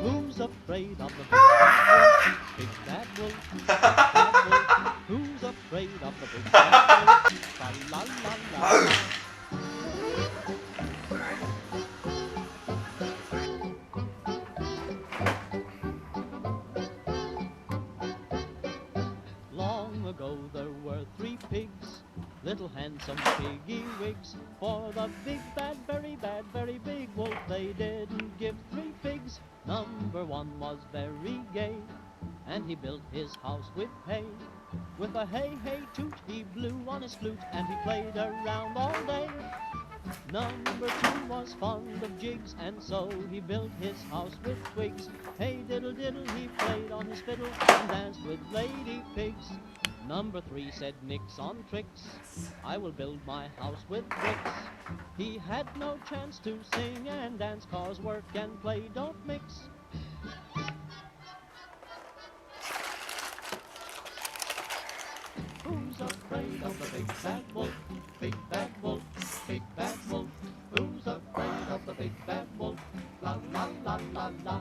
Who's afraid of the big bad wolf? Big bad wolf. Who's afraid of the big bad wolf? La la la la. Long ago there were 3 pigs, little handsome piggy wigs. For the big bad, very big wolf they didn't give 3 pigs. Number 1 was very gay, and he built his house with hay. With a hey hey toot he blew on his flute, and he played around all day. Number 2 was fond of jigs, and so he built his house with twigs. Hey diddle diddle he played on his fiddle and danced with lady pigs. Number 3 said nix on tricks, I will build my house with bricks. He had no chance to sing and dance, 'cause work and play don't mix. Who's afraid of the big bad wolf? Big bad wolf, big bad wolf. Who's afraid of the big bad wolf? La la la la la.